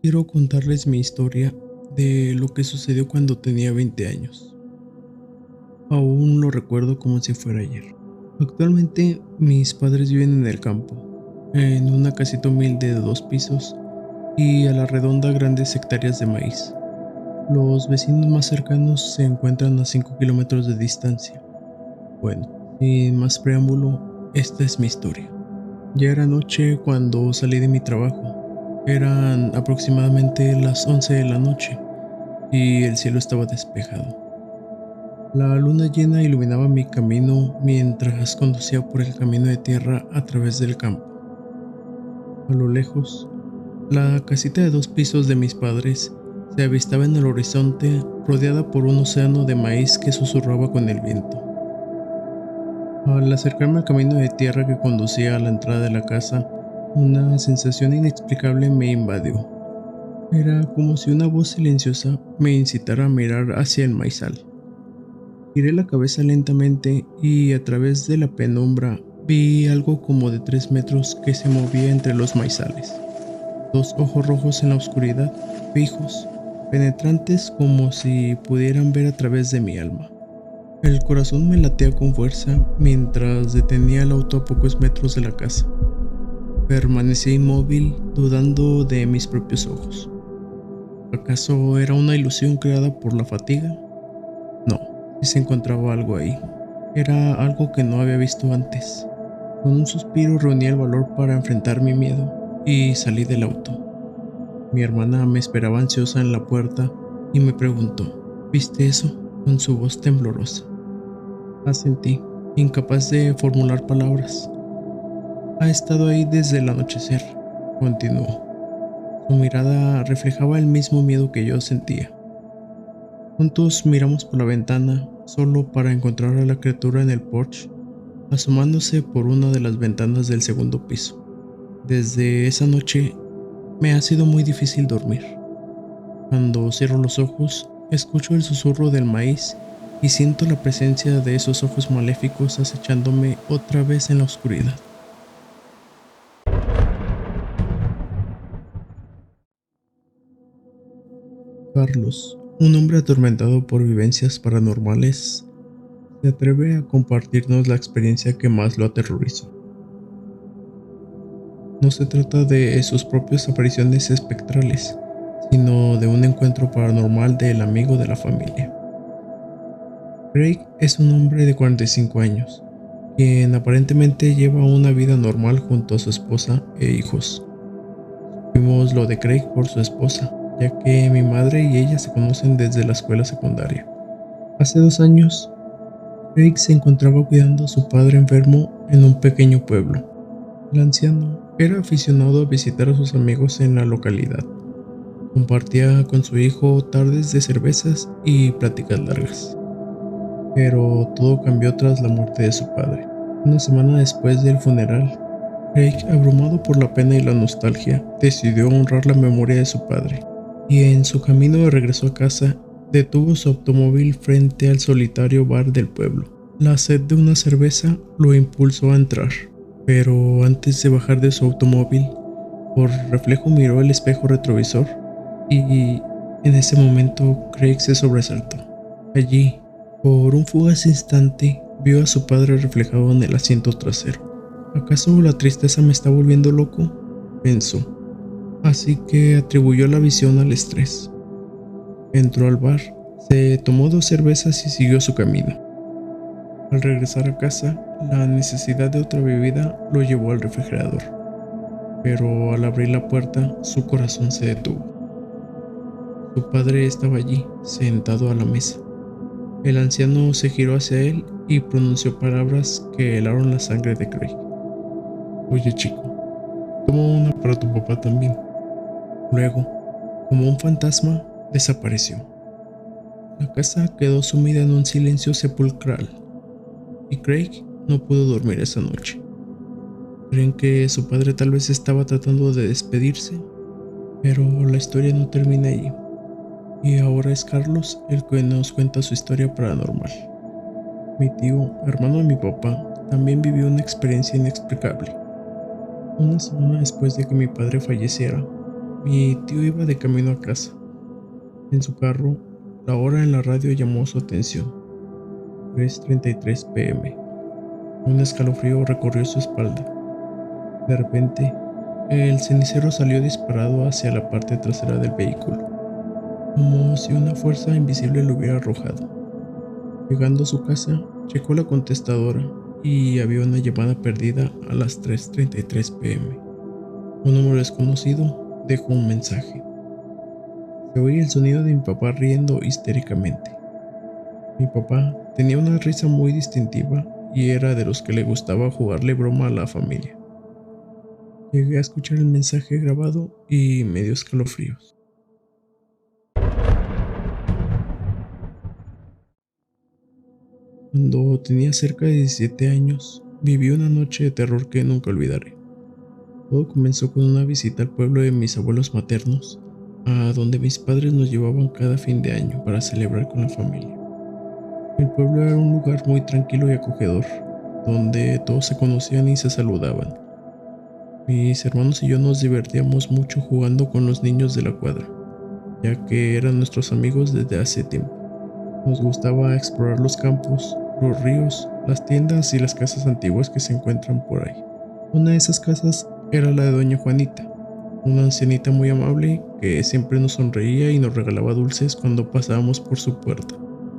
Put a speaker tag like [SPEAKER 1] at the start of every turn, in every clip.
[SPEAKER 1] Quiero contarles mi historia de lo que sucedió cuando tenía 20 años. Aún lo recuerdo como si fuera ayer. Actualmente mis padres viven en el campo, en una casita humilde de 2 pisos y a la redonda grandes hectáreas de maíz. Los vecinos más cercanos se encuentran a 5 kilómetros de distancia. Bueno, sin más preámbulo, esta es mi historia. Ya era noche cuando salí de mi trabajo. Eran aproximadamente las 11 de la noche y el cielo estaba despejado. La luna llena iluminaba mi camino mientras conducía por el camino de tierra a través del campo. A lo lejos, la casita de 2 pisos de mis padres se avistaba en el horizonte, rodeada por un océano de maíz que susurraba con el viento. Al acercarme al camino de tierra que conducía a la entrada de la casa, una sensación inexplicable me invadió. Era como si una voz silenciosa me incitara a mirar hacia el maizal. Giré la cabeza lentamente y a través de la penumbra vi algo como de 3 metros que se movía entre los maizales. Dos ojos rojos en la oscuridad, fijos, penetrantes como si pudieran ver a través de mi alma. El corazón me latía con fuerza mientras detenía el auto a pocos metros de la casa. Permanecí inmóvil, dudando de mis propios ojos. ¿Acaso era una ilusión creada por la fatiga? No, si se encontraba algo ahí. Era algo que no había visto antes. Con un suspiro reuní el valor para enfrentar mi miedo y salí del auto. Mi hermana me esperaba ansiosa en la puerta y me preguntó: ¿viste eso? Con su voz temblorosa. Asentí, incapaz de formular palabras. Ha estado ahí desde el anochecer, continuó. Su mirada reflejaba el mismo miedo que yo sentía. Juntos miramos por la ventana, solo para encontrar a la criatura en el porche, asomándose por una de las ventanas del segundo piso. Desde esa noche me ha sido muy difícil dormir. Cuando cierro los ojos, escucho el susurro del maíz y siento la presencia de esos ojos maléficos acechándome otra vez en la oscuridad. Carlos, un hombre atormentado por vivencias paranormales, se atreve a compartirnos la experiencia que más lo aterrorizó. No se trata de sus propias apariciones espectrales, sino de un encuentro paranormal del amigo de la familia. Craig es un hombre de 45 años, quien aparentemente lleva una vida normal junto a su esposa e hijos. Supimos lo de Craig por su esposa, ya que mi madre y ella se conocen desde la escuela secundaria. Hace 2 años, Craig se encontraba cuidando a su padre enfermo en un pequeño pueblo. El anciano era aficionado a visitar a sus amigos en la localidad. Compartía con su hijo tardes de cervezas y pláticas largas. Pero todo cambió tras la muerte de su padre. Una semana después del funeral, Craig, abrumado por la pena y la nostalgia, decidió honrar la memoria de su padre, y en su camino de regreso a casa, detuvo su automóvil frente al solitario bar del pueblo. La sed de una cerveza lo impulsó a entrar, pero antes de bajar de su automóvil, por reflejo miró el espejo retrovisor y en ese momento Craig se sobresaltó. Allí, por un fugaz instante, vio a su padre reflejado en el asiento trasero. ¿Acaso la tristeza me está volviendo loco?, pensó, así que atribuyó la visión al estrés. Entró al bar, se tomó 2 cervezas y siguió su camino. Al regresar a casa, la necesidad de otra bebida lo llevó al refrigerador, pero al abrir la puerta, su corazón se detuvo. Su padre estaba allí, sentado a la mesa. El anciano se giró hacia él y pronunció palabras que helaron la sangre de Craig. Oye, chico, toma una para tu papá también. Luego, como un fantasma, desapareció. La casa quedó sumida en un silencio sepulcral y Craig no pudo dormir esa noche. Creen que su padre tal vez estaba tratando de despedirse, pero la historia no termina allí. Y ahora es Carlos el que nos cuenta su historia paranormal. Mi tío, hermano de mi papá, también vivió una experiencia inexplicable. Una semana después de que mi padre falleciera, Mi tío iba de camino a casa. En su carro, la hora en la radio llamó su atención. 3:33 p.m. Un escalofrío recorrió su espalda. De repente, el cenicero salió disparado hacia la parte trasera del vehículo, como si una fuerza invisible lo hubiera arrojado. Llegando a su casa, checó la contestadora y había una llamada perdida a las 3:33 p.m. Un número desconocido dejó un mensaje. Se oía el sonido de mi papá riendo histéricamente. Mi papá tenía una risa muy distintiva y era de los que le gustaba jugarle broma a la familia. Llegué a escuchar el mensaje grabado y me dio escalofríos. Cuando tenía cerca de 17 años, viví una noche de terror que nunca olvidaré. Todo comenzó con una visita al pueblo de mis abuelos maternos, a donde mis padres nos llevaban cada fin de año para celebrar con la familia. El pueblo era un lugar muy tranquilo y acogedor, donde todos se conocían y se saludaban. Mis hermanos y yo nos divertíamos mucho jugando con los niños de la cuadra, ya que eran nuestros amigos desde hace tiempo. Nos gustaba explorar los campos, los ríos, las tiendas y las casas antiguas que se encuentran por ahí. Una de esas casas era la de Doña Juanita, una ancianita muy amable que siempre nos sonreía y nos regalaba dulces cuando pasábamos por su puerta.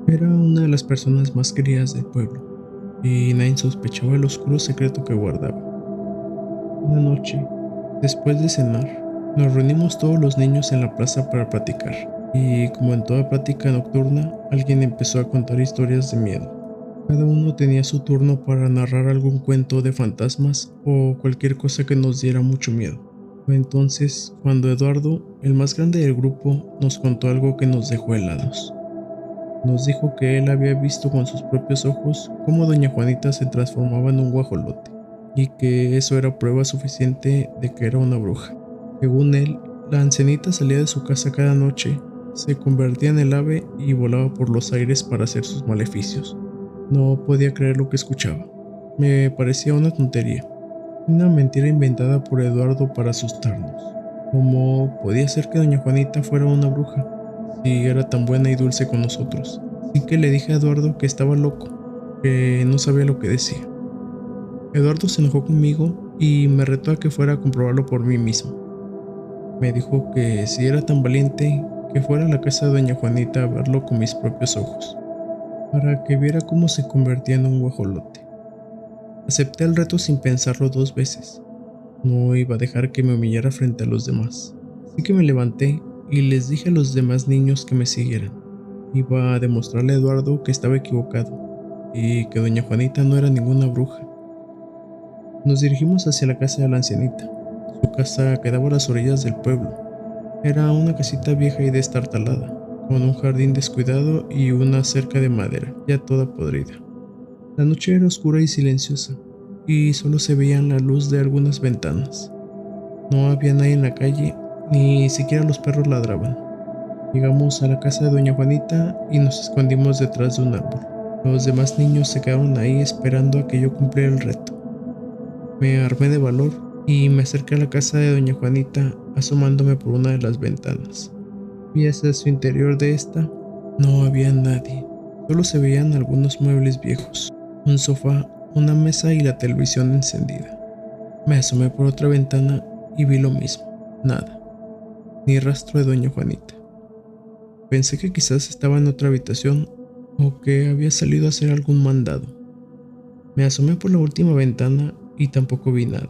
[SPEAKER 1] Era una de las personas más queridas del pueblo y nadie sospechaba el oscuro secreto que guardaba. Una noche, después de cenar, nos reunimos todos los niños en la plaza para platicar. Y como en toda plática nocturna, alguien empezó a contar historias de miedo. Cada uno tenía su turno para narrar algún cuento de fantasmas o cualquier cosa que nos diera mucho miedo. Fue entonces cuando Eduardo, el más grande del grupo, nos contó algo que nos dejó helados. Nos dijo que él había visto con sus propios ojos cómo Doña Juanita se transformaba en un guajolote, y que eso era prueba suficiente de que era una bruja. Según él, la ancianita salía de su casa cada noche, se convertía en el ave y volaba por los aires para hacer sus maleficios. No podía creer lo que escuchaba. Me parecía una tontería, una mentira inventada por Eduardo para asustarnos. ¿Cómo podía ser que Doña Juanita fuera una bruja, si era tan buena y dulce con nosotros? Así que le dije a Eduardo que estaba loco, que no sabía lo que decía. Eduardo se enojó conmigo y me retó a que fuera a comprobarlo por mí mismo. Me dijo que si era tan valiente, que fuera a la casa de Doña Juanita a verlo con mis propios ojos, para que viera cómo se convertía en un guajolote. Acepté el reto sin pensarlo dos veces. No iba a dejar que me humillara frente a los demás. Así que me levanté y les dije a los demás niños que me siguieran. Iba a demostrarle a Eduardo que estaba equivocado y que Doña Juanita no era ninguna bruja. Nos dirigimos hacia la casa de la ancianita. Su casa quedaba a las orillas del pueblo. Era una casita vieja y destartalada, con un jardín descuidado y una cerca de madera, ya toda podrida. La noche era oscura y silenciosa, y solo se veía la luz de algunas ventanas. No había nadie en la calle, ni siquiera los perros ladraban. Llegamos a la casa de Doña Juanita y nos escondimos detrás de un árbol. Los demás niños se quedaron ahí esperando a que yo cumpliera el reto. Me armé de valor y me acerqué a la casa de Doña Juanita asomándome por una de las ventanas. Vi hacia su interior de esta. No había nadie. Solo se veían algunos muebles viejos, un sofá, una mesa y la televisión encendida. Me asomé por otra ventana y vi lo mismo. Nada. Ni rastro de Doña Juanita. Pensé que quizás estaba en otra habitación o que había salido a hacer algún mandado. Me asomé por la última ventana y tampoco vi nada.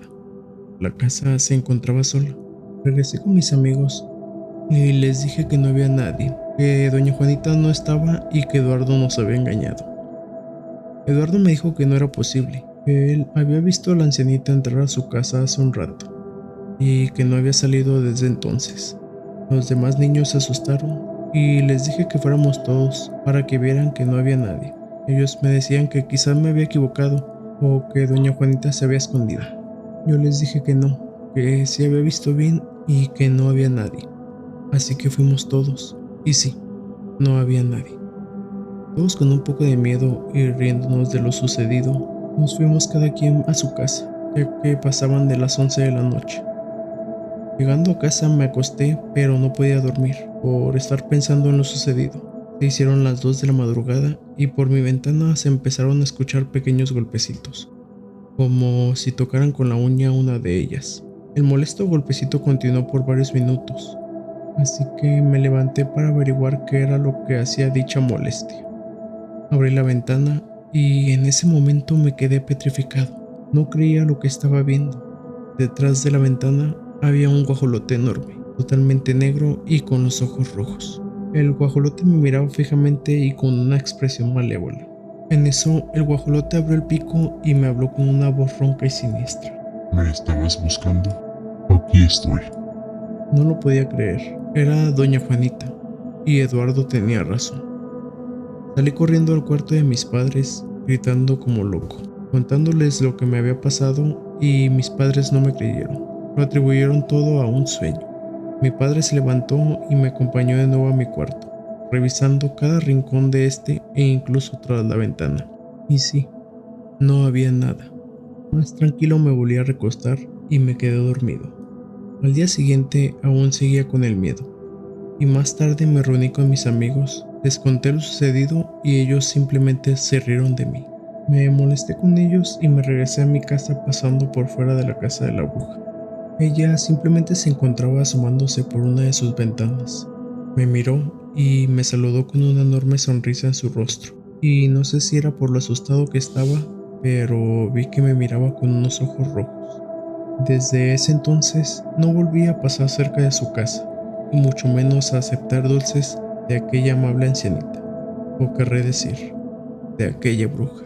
[SPEAKER 1] La casa se encontraba sola. Regresé con mis amigos y les dije que no había nadie, que Doña Juanita no estaba y que Eduardo nos había engañado. Eduardo me dijo que no era posible, que él había visto a la ancianita entrar a su casa hace un rato y que no había salido desde entonces. Los demás niños se asustaron y les dije que fuéramos todos para que vieran que no había nadie. Ellos me decían que quizás me había equivocado o que Doña Juanita se había escondido. Yo les dije que no, que sí había visto bien y que no había nadie. Así que fuimos todos, y sí, no había nadie. Todos con un poco de miedo y riéndonos de lo sucedido, nos fuimos cada quien a su casa, ya que pasaban de las 11 de la noche. Llegando a casa me acosté, pero no podía dormir por estar pensando en lo sucedido. Se hicieron las 2 de la madrugada y por mi ventana se empezaron a escuchar pequeños golpecitos, como si tocaran con la uña una de ellas. El molesto golpecito continuó por varios minutos, así que me levanté para averiguar qué era lo que hacía dicha molestia. Abrí la ventana y en ese momento me quedé petrificado. No creía lo que estaba viendo. Detrás de la ventana había un guajolote enorme, totalmente negro y con los ojos rojos. El guajolote me miraba fijamente y con una expresión malévola. En eso, el guajolote abrió el pico y me habló con una voz ronca y siniestra.
[SPEAKER 2] ¿Me estabas buscando? Aquí estoy.
[SPEAKER 1] No lo podía creer. Era doña Juanita, y Eduardo tenía razón. Salí corriendo al cuarto de mis padres, gritando como loco, contándoles lo que me había pasado y mis padres no me creyeron. Lo atribuyeron todo a un sueño. Mi padre se levantó y me acompañó de nuevo a mi cuarto, revisando cada rincón de este e incluso tras la ventana. Y sí, no había nada. Más tranquilo me volví a recostar y me quedé dormido. Al día siguiente aún seguía con el miedo, y más tarde me reuní con mis amigos, les conté lo sucedido y ellos simplemente se rieron de mí. Me molesté con ellos y me regresé a mi casa pasando por fuera de la casa de la bruja. Ella simplemente se encontraba asomándose por una de sus ventanas. Me miró y me saludó con una enorme sonrisa en su rostro, y no sé si era por lo asustado que estaba, pero vi que me miraba con unos ojos rojos. Desde ese entonces no volví a pasar cerca de su casa, y mucho menos a aceptar dulces de aquella amable ancianita, o querré decir, de aquella bruja.